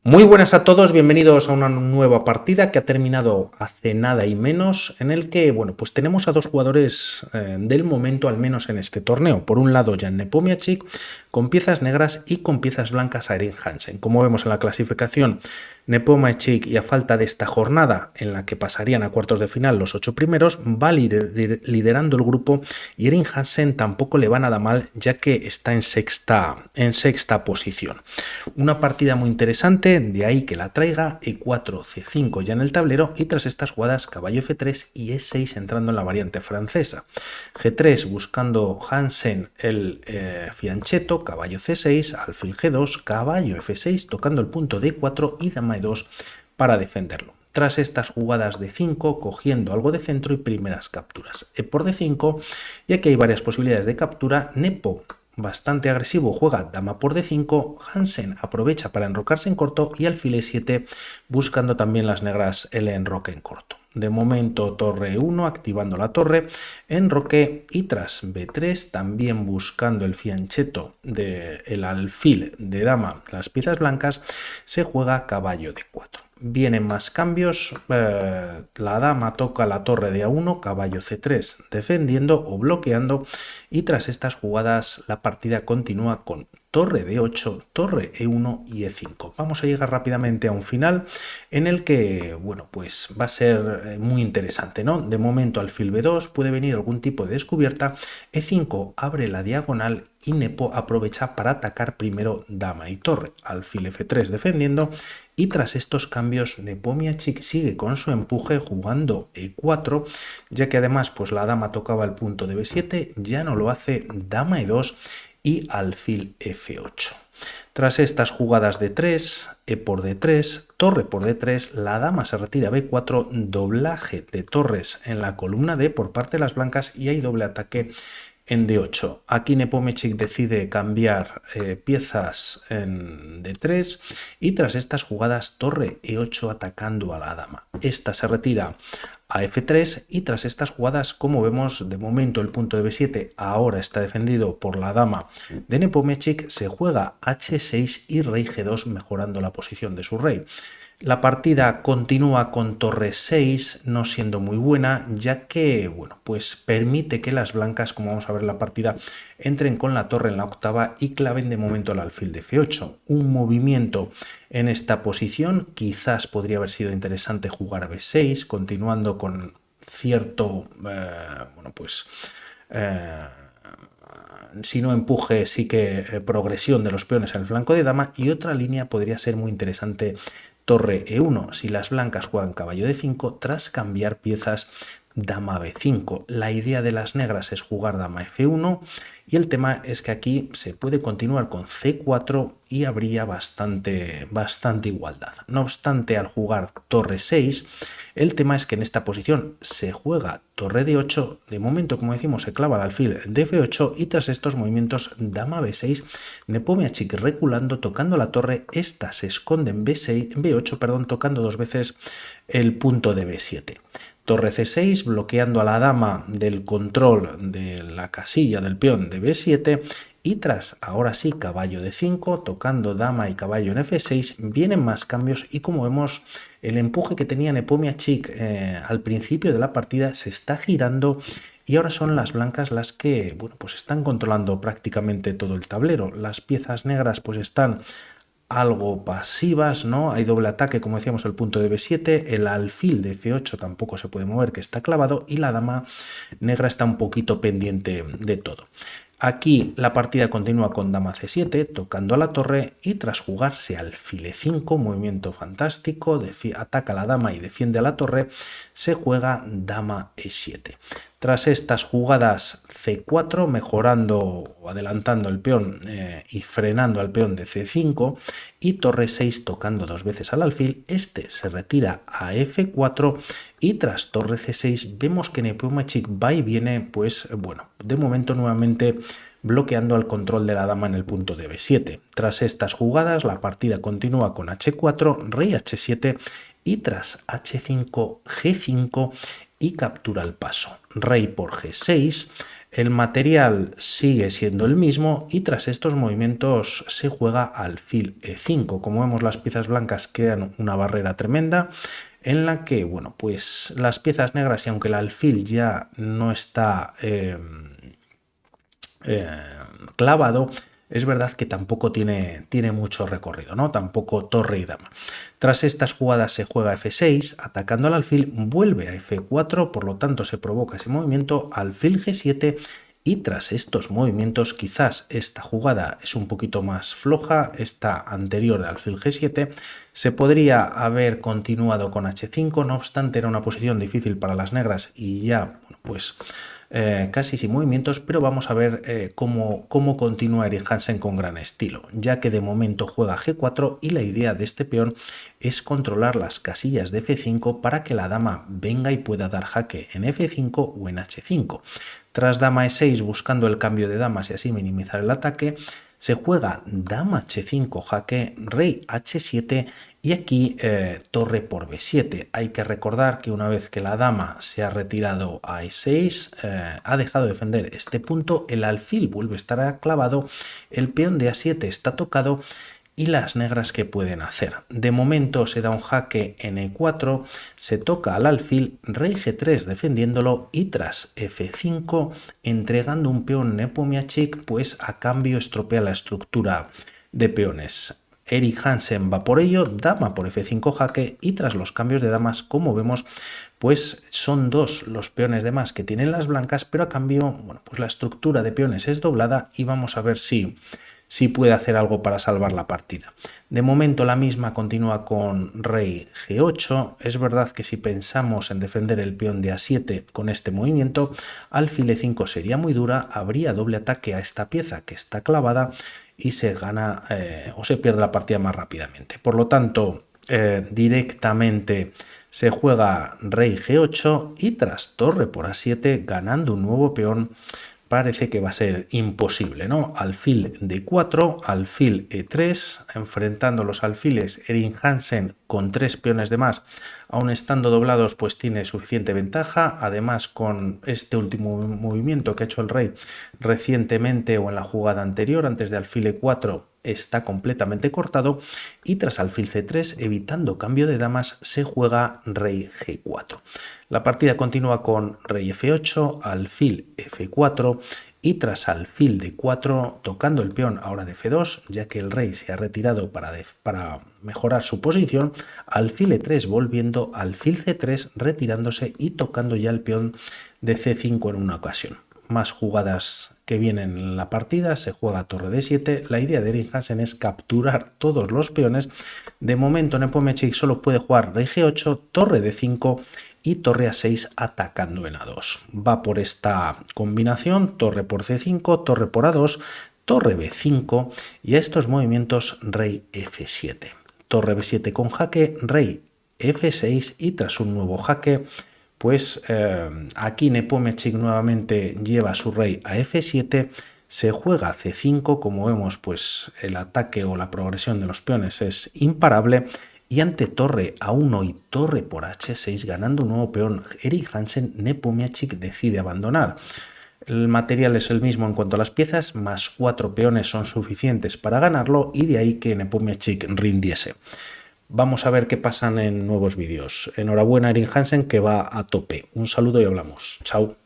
Muy buenas a todos, bienvenidos a una nueva partida que ha terminado hace nada y menos, en el que, bueno, pues tenemos a dos jugadores del momento, al menos en este torneo. Por un lado, Jan Nepomniachtchi, con piezas negras y con piezas blancas a Erin Hansen. Como vemos en la clasificación, Nepomniachtchi, y a falta de esta jornada en la que pasarían a cuartos de final los 8 primeros, va liderando el grupo, y Erin Hansen tampoco le va nada mal, ya que está en sexta posición. Una partida muy interesante, de ahí que la traiga E4, C5 ya en el tablero, y tras estas jugadas caballo F3 y E6 entrando en la variante francesa. G3 buscando Hansen el fianchetto, caballo C6, alfil G2, caballo F6 tocando el punto D4 y dama E2 para defenderlo. Tras estas jugadas de 5, cogiendo algo de centro y primeras capturas. E por D5, y aquí hay varias posibilidades de captura. Nepo, bastante agresivo, juega dama por D5, Hansen aprovecha para enrocarse en corto y alfil E7 buscando también las negras el enroque en corto. De momento torre E1 activando la torre, enroque, y tras B3 también buscando el fianchetto del alfil de dama, las piezas blancas, se juega caballo D4. Vienen más cambios, la dama toca la torre de A1, caballo C3 defendiendo o bloqueando, y tras estas jugadas la partida continúa con torre D8, torre E1 y E5. Vamos a llegar rápidamente a un final en el que, bueno, pues va a ser muy interesante, ¿no? De momento alfil B2, puede venir algún tipo de descubierta, E5 abre la diagonal y Nepo aprovecha para atacar primero dama y torre, alfil F3 defendiendo, y tras estos cambios Nepomniachtchi sigue con su empuje jugando E4, ya que además pues la dama tocaba el punto de B7, ya no lo hace, dama E2 y alfil F8. Tras estas jugadas de 3, E por D3, torre por D3, la dama se retira a B4, doblaje de torres en la columna D por parte de las blancas y hay doble ataque en D8. Aquí Nepomniachtchi decide cambiar piezas en D3 y tras estas jugadas torre E8 atacando a la dama. Esta se retira a F3 y tras estas jugadas, como vemos, de momento el punto de B7 ahora está defendido por la dama de Nepomniachtchi, se juega H6 y rey G2 mejorando la posición de su rey. La partida continúa con torre 6, no siendo muy buena, ya que, bueno, pues permite que las blancas, como vamos a ver en la partida, entren con la torre en la octava y claven de momento el alfil de F8. Un movimiento en esta posición, quizás podría haber sido interesante jugar a B6, continuando con cierto, bueno, pues... si no empuje, sí que progresión de los peones al flanco de dama, y otra línea podría ser muy interesante, torre E1, si las blancas juegan caballo D5 tras cambiar piezas dama B5. La idea de las negras es jugar dama F1 y el tema es que aquí se puede continuar con C4 y habría bastante igualdad. No obstante, al jugar torre 6, el tema es que en esta posición se juega torre D8, de momento, como decimos, se clava el alfil de F8 y tras estos movimientos dama B6, Nepomniachtchi reculando, tocando la torre, esta se esconde en B8, perdón, tocando dos veces el punto de B7. Torre C6 bloqueando a la dama del control de la casilla del peón de B7 y tras, ahora sí, caballo D5 tocando dama y caballo en F6 vienen más cambios y como vemos el empuje que tenía Nepomniachtchi al principio de la partida se está girando y ahora son las blancas las que, bueno, pues están controlando prácticamente todo el tablero. Las piezas negras pues están algo pasivas, ¿no? Hay doble ataque, como decíamos, el punto de B7, el alfil de F8 tampoco se puede mover, que está clavado, y la dama negra está un poquito pendiente de todo. Aquí la partida continúa con dama C7, tocando a la torre, y tras jugarse alfil E5, movimiento fantástico, ataca a la dama y defiende a la torre, se juega dama E7. Tras estas jugadas C4, mejorando o adelantando el peón y frenando al peón de C5, y torre 6 tocando dos veces al alfil, este se retira a F4 y tras torre C6 vemos que Nepomniachtchi va y viene, pues bueno, de momento nuevamente bloqueando al control de la dama en el punto de B7. Tras estas jugadas la partida continúa con H4, rey H7 y tras H5, G5 y captura el paso. Rey por G6, El material sigue siendo el mismo y tras estos movimientos se juega alfil E5. Como vemos, las piezas blancas crean una barrera tremenda en la que, bueno, pues las piezas negras, y aunque el alfil ya no está clavado, es verdad que tampoco tiene mucho recorrido, ¿no? Tampoco torre y dama. Tras estas jugadas se juega F6, atacando al alfil, vuelve a F4, por lo tanto se provoca ese movimiento, alfil G7, y tras estos movimientos, quizás esta jugada es un poquito más floja, esta anterior de alfil G7, se podría haber continuado con H5, no obstante era una posición difícil para las negras y ya, bueno, pues casi sin movimientos, pero vamos a ver cómo continúa Erik Hansen con gran estilo, ya que de momento juega G4 y la idea de este peón es controlar las casillas de F5 para que la dama venga y pueda dar jaque en F5 o en H5. Tras dama E6 buscando el cambio de damas y así minimizar el ataque, se juega dama H5 jaque, rey H7 y aquí torre por B7. Hay que recordar que una vez que la dama se ha retirado a E6, ha dejado de defender este punto, el alfil vuelve a estar clavado, el peón de A7 está tocado y las negras que pueden hacer. De momento se da un jaque en E4, se toca al alfil, rey G3 defendiéndolo y tras F5 entregando un peón Nepomniachtchi, pues a cambio estropea la estructura de peones. Erik Hansen va por ello, dama por F5 jaque y tras los cambios de damas, como vemos, pues son dos los peones de más que tienen las blancas, pero a cambio, bueno, pues la estructura de peones es doblada y vamos a ver si puede hacer algo para salvar la partida. De momento la misma continúa con rey G8. Es verdad que si pensamos en defender el peón de A7 con este movimiento, alfil E5 sería muy dura, habría doble ataque a esta pieza que está clavada y se gana o se pierde la partida más rápidamente. Por lo tanto, directamente se juega rey G8 y tras torre por A7 ganando un nuevo peón. Parece que va a ser imposible, ¿no? Alfil D4, alfil E3, enfrentando los alfiles, Erik Hansen con 3 peones de más, aun estando doblados, pues tiene suficiente ventaja. Además, con este último movimiento que ha hecho el rey recientemente o en la jugada anterior, antes de alfil E4, está completamente cortado y tras alfil C3, evitando cambio de damas, se juega rey G4. La partida continúa con rey F8, alfil F4 y tras alfil D4 tocando el peón ahora de F2, ya que el rey se ha retirado para mejorar su posición, alfil E3 volviendo, alfil C3 retirándose y tocando ya el peón de C5 en una ocasión. Más jugadas que vienen en la partida, se juega torre D7. La idea de Erik Hansen es capturar todos los peones. De momento Nepomniachtchi solo puede jugar rey G8, torre D5 y torre A6 atacando en A2. Va por esta combinación, torre por C5, torre por A2, torre B5 y a estos movimientos rey F7. Torre B7 con jaque, rey F6 y tras un nuevo jaque, pues aquí Nepomniachtchi nuevamente lleva a su rey a F7, se juega C5, como vemos pues el ataque o la progresión de los peones es imparable y ante torre A1 y torre por H6 ganando un nuevo peón, Erik Hansen, Nepomniachtchi decide abandonar. El material es el mismo en cuanto a las piezas, más 4 peones son suficientes para ganarlo y de ahí que Nepomniachtchi rindiese. Vamos a ver qué pasan en nuevos vídeos. Enhorabuena Erik Hansen que va a tope. Un saludo y hablamos. Chao.